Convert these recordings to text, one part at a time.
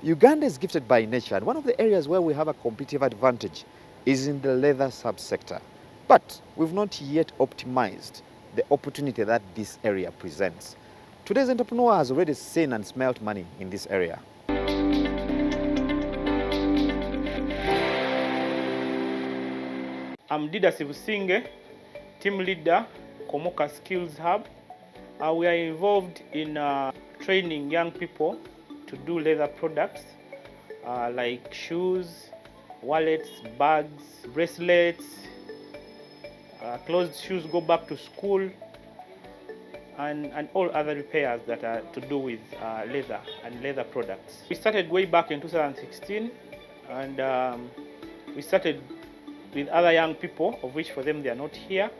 Uganda is gifted by nature, and one of the areas where we have a competitive advantage is in the leather subsector. But we've not yet optimized the opportunity that this area presents. Today's entrepreneur has already seen and smelt money in this area. I'm Dida Sibusinge, team leader, Komoka Skills Hub. We are involved in training young people to do leather products like shoes, wallets, bags, bracelets, closed shoes go back to school, and all other repairs that are to do with leather and leather products. We started way back in 2016, and we started with other young people, of which for them they are not here,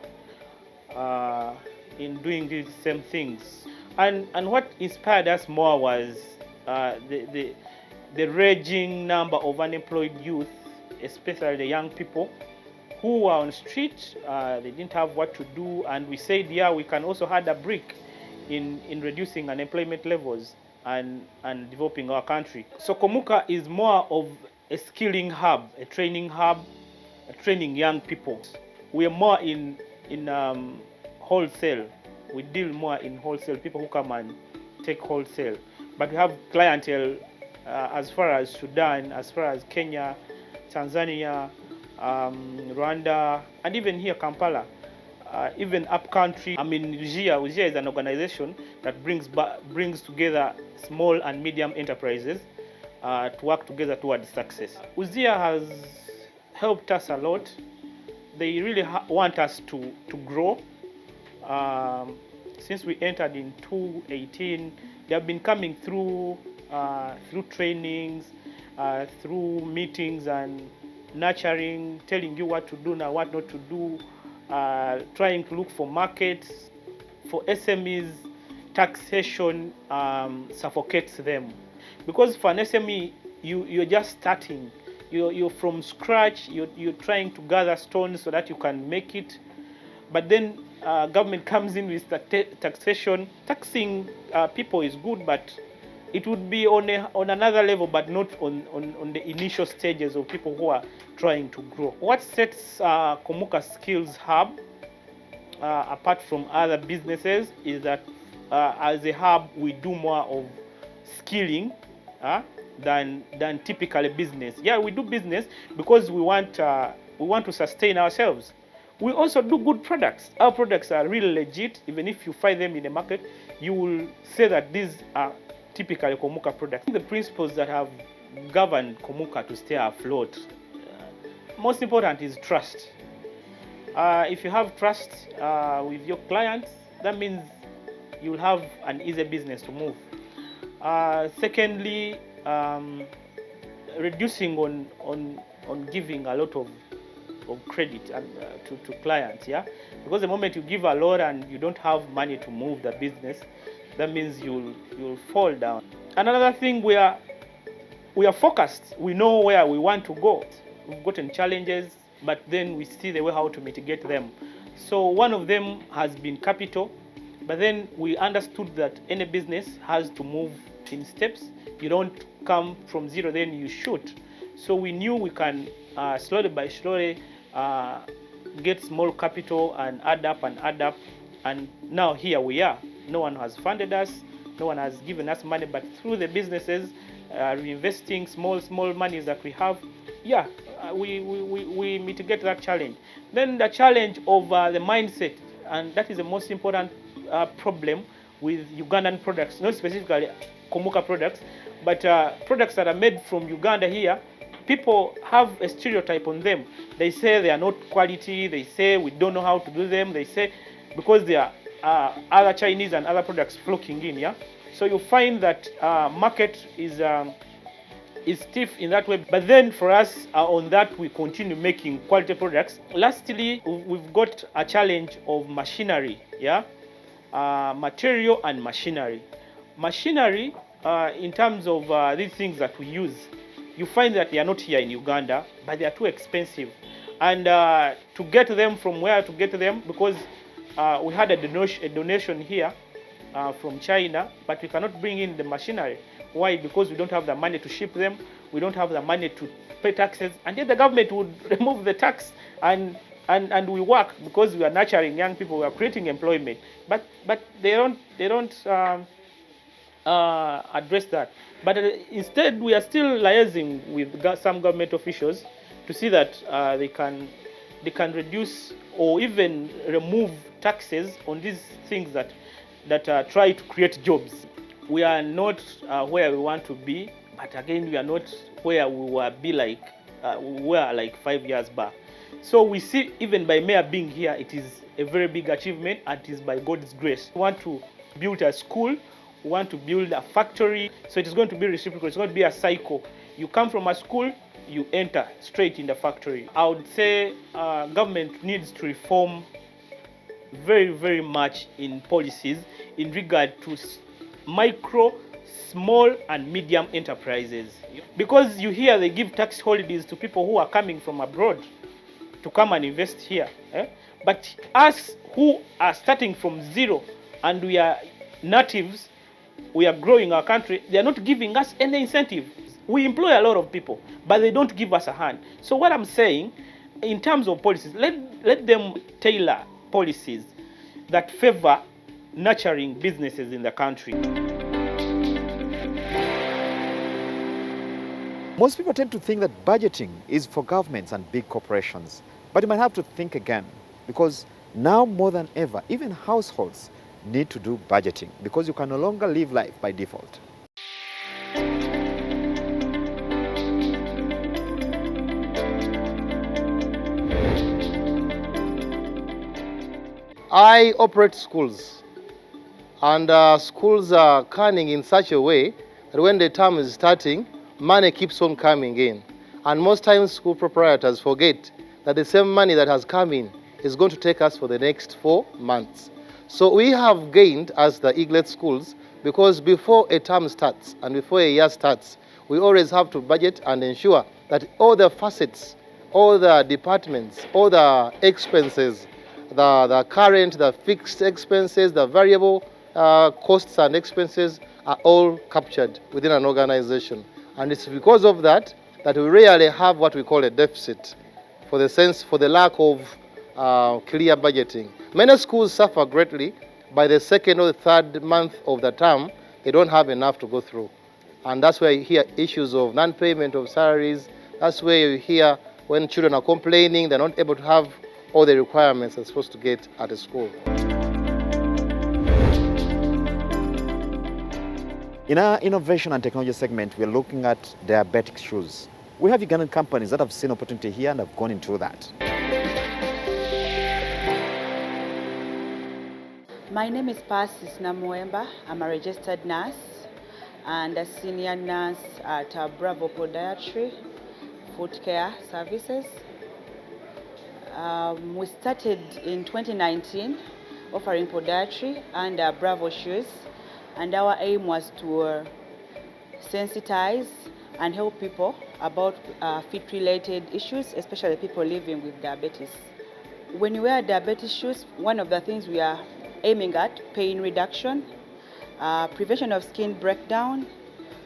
in doing these same things. And what inspired us more was the raging number of unemployed youth, especially the young people, who were on street. They didn't have what to do, and we said, yeah, we can also add a brick in reducing unemployment levels and developing our country. So Komuka is more of a skilling hub, a training hub, training young people. We are more in wholesale. We deal more in wholesale, people who come and take wholesale. But we have clientele as far as Sudan, as far as Kenya, Tanzania, Rwanda, and even here Kampala, even upcountry. I mean, UGIA is an organization that brings together small and medium enterprises to work together towards success. UGIA has helped us a lot. They really want us to grow. Since we entered in 2018, they have been coming through trainings, through meetings and nurturing, telling you what to do now, what not to do, trying to look for markets. For SMEs, taxation suffocates them. Because for an SME, you're just starting. You're from scratch, you're trying to gather stones so that you can make it. But then government comes in with taxation. Taxing people is good, but it would be on another level, but not on the initial stages of people who are trying to grow. What sets Komuka Skills Hub apart from other businesses is that as a hub, we do more of skilling than typical business. Yeah, we do business because we want to sustain ourselves. We also do good products. Our products are really legit. Even if you find them in the market, you will say that these are typical Komuka products. The principles that have governed Komuka to stay afloat, most important is trust. If you have trust with your clients, that means you will have an easy business to move. Secondly, reducing on giving a lot of credit to clients, yeah, because the moment you give a lot and you don't have money to move the business, that means you'll fall down. Another thing, we are focused. We know where we want to go. We've gotten challenges, but then we see the way how to mitigate them. So one of them has been capital, but then we understood that any business has to move in steps. You don't come from zero, then you shoot. So we knew we can slowly by slowly get small capital and add up, and now here we are. No one has funded us, no one has given us money, but through the businesses, reinvesting small monies that we have, yeah, we mitigate that challenge. Then the challenge of the mindset, and that is the most important problem with Ugandan products, not specifically Komuka products, but products that are made from Uganda here. People have a stereotype on them. They say they are not quality. They say we don't know how to do them. They say because there are other Chinese and other products flocking in. Yeah, so you find that market is stiff in that way. But then for us, on that, we continue making quality products. Lastly, we've got a challenge of machinery. Yeah, material and machinery. Machinery, in terms of these things that we use, you find that they are not here in Uganda, but they are too expensive. And to get them, from where to get them, because we had a donation here from China, but we cannot bring in the machinery. Why? Because we don't have the money to ship them, we don't have the money to pay taxes, and yet the government would remove the tax, and we work because we are nurturing young people, we are creating employment, but they don't address that. But instead, we are still liaising with some government officials to see that they can reduce or even remove taxes on these things that try to create jobs. We are not where we want to be, but again, we are not where we were like 5 years back. So we see, even by Mayor being here, it is a very big achievement, and it is by God's grace. We want to build a school, we want to build a factory, so it is going to be reciprocal, it's going to be a cycle. You come from a school, you enter straight in the factory. I would say government needs to reform very, very much in policies in regard to micro, small and medium enterprises. Because you hear they give tax holidays to people who are coming from abroad to come and invest here. But us who are starting from zero and we are natives, we are growing our country, they are not giving us any incentive. We employ a lot of people, but they don't give us a hand. So what I'm saying, in terms of policies, let them tailor policies that favor nurturing businesses in the country. Most people tend to think that budgeting is for governments and big corporations, but you might have to think again, because now more than ever, even households need to do budgeting, because you can no longer live life by default. I operate schools, and schools are cunning in such a way that when the term is starting, money keeps on coming in. And most times school proprietors forget that the same money that has come in is going to take us for the next 4 months. So we have gained as the Eaglet schools, because before a term starts and before a year starts, we always have to budget and ensure that all the facets, all the departments, all the expenses, the current, the fixed expenses, the variable costs and expenses are all captured within an organization. And it's because of that that we rarely have what we call a deficit, for the lack of clear budgeting. Many schools suffer greatly. By the second or the third month of the term, they don't have enough to go through. And that's where you hear issues of non-payment of salaries. That's where you hear when children are complaining, they're not able to have all the requirements they're supposed to get at a school. In our innovation and technology segment, we're looking at diabetic shoes. We have Ugandan companies that have seen opportunity here and have gone into that. My name is Persis Namuemba. I'm a registered nurse and a senior nurse at Bravo Podiatry Foot Care Services. We started in 2019 offering podiatry under Bravo Shoes, and our aim was to sensitize and help people about feet-related issues, especially people living with diabetes. When you wear diabetes shoes, one of the things we are aiming at: pain reduction, prevention of skin breakdown,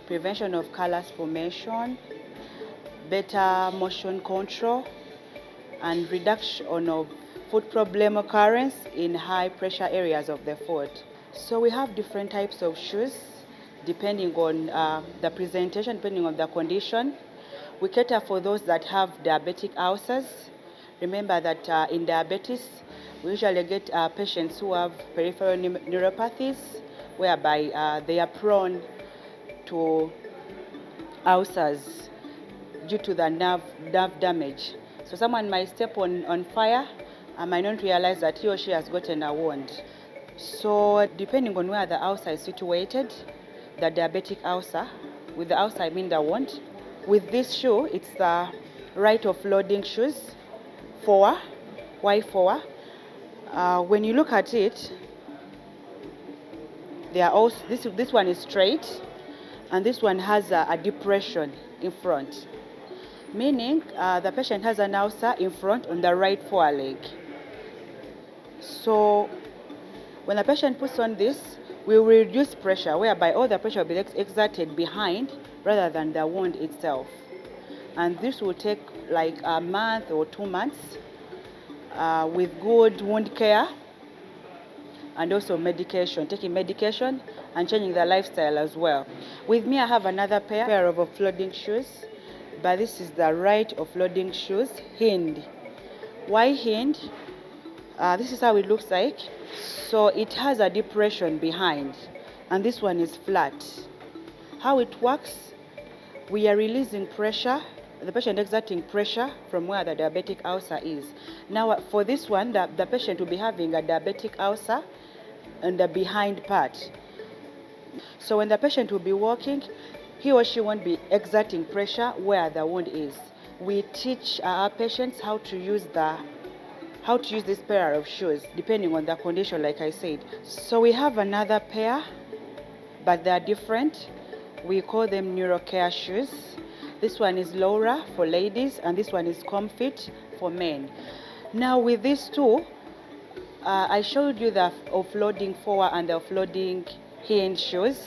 prevention of callus formation, better motion control, and reduction of foot problem occurrence in high pressure areas of the foot. So we have different types of shoes depending on the presentation, depending on the condition. We cater for those that have diabetic ulcers. Remember that in diabetes, we usually get patients who have peripheral neuropathies, whereby they are prone to ulcers due to the nerve damage. So someone might step on fire and might not realize that he or she has gotten a wound. So depending on where the ulcer is situated, the diabetic ulcer, with the ulcer I mean the wound, with this shoe, it's the right of loading shoes, Y4. When you look at it, they are also, this one is straight, and this one has a depression in front, meaning the patient has an ulcer in front on the right foreleg. So when the patient puts on this, we will reduce pressure, whereby all the pressure will be exerted behind rather than the wound itself. And this will take like a month or 2 months with good wound care and also medication, taking medication and changing the lifestyle as well. With me, I have another pair of offloading shoes, but this is the right offloading shoes, Hind. Why Hind? This is how it looks like. So it has a depression behind, and this one is flat. How it works, we are releasing pressure, the patient exerting pressure from where the diabetic ulcer is. Now for this one, the patient will be having a diabetic ulcer in the behind part. So when the patient will be walking, he or she won't be exerting pressure where the wound is. We teach our patients how to use this pair of shoes depending on the condition, like I said. So we have another pair, but they are different. We call them neurocare shoes. This one is Laura for ladies, and this one is Comfit for men. Now with these two, I showed you the offloading forward and the offloading Hind shoes.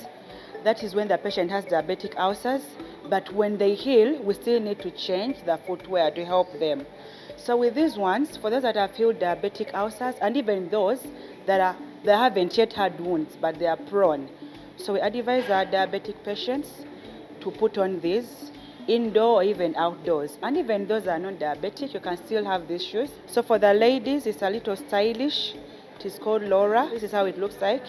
That is when the patient has diabetic ulcers, but when they heal, we still need to change the footwear to help them. So with these ones, for those that have healed diabetic ulcers, and even those that haven't yet had wounds, but they are prone. So we advise our diabetic patients to put on these indoor or even outdoors. And even those that are non-diabetic, you can still have these shoes. So for the ladies, it's a little stylish. It is called Laura. This is how it looks like,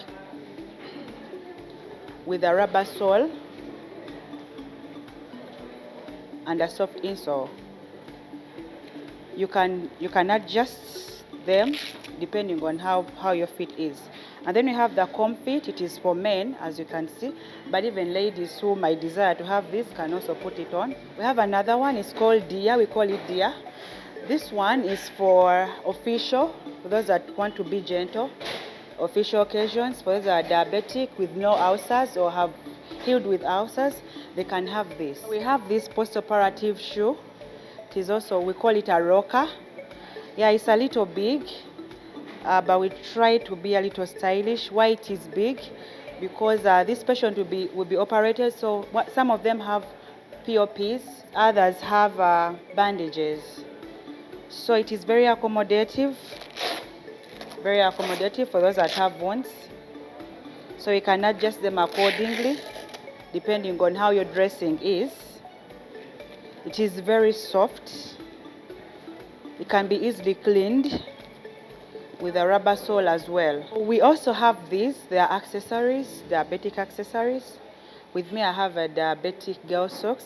with a rubber sole and a soft insole. You can adjust them depending on how your feet is. And then we have the Comfit. It is for men, as you can see, but even ladies who might desire to have this can also put it on. We have another one, it's called Dia. We call it Dia. This one is for official, for those that want to be gentle, official occasions. For those that are diabetic with no ulcers or have healed with ulcers, they can have this. We have this post-operative shoe. It is also, we call it a rocker. Yeah, it's a little big, but we try to be a little stylish. Why it is big? Because this patient will be operated, so some of them have POPs, others have bandages. So it is very accommodative for those that have wounds. So you can adjust them accordingly, depending on how your dressing is. It is very soft. It can be easily cleaned with a rubber sole as well. We also have these, they are accessories, diabetic accessories. With me, I have a diabetic girl socks.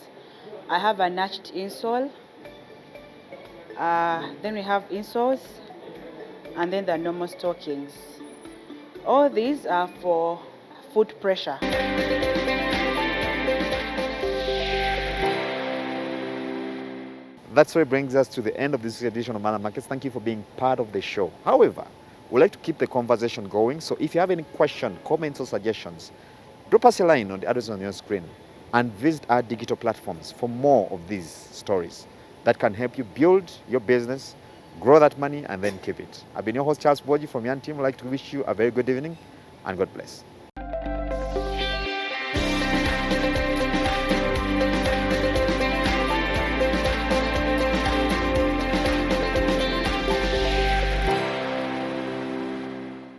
I have a notched insole. Then we have insoles, and then the normal stockings. All these are for foot pressure. That's where it brings us to the end of this edition of Money and Markets. Thank you for being part of the show. However, we'd like to keep the conversation going. So if you have any questions, comments, or suggestions, drop us a line on the address on your screen and visit our digital platforms for more of these stories that can help you build your business, grow that money, and then keep it. I've been your host, Charles Boji from Yan Team. I'd like to wish you a very good evening and God bless.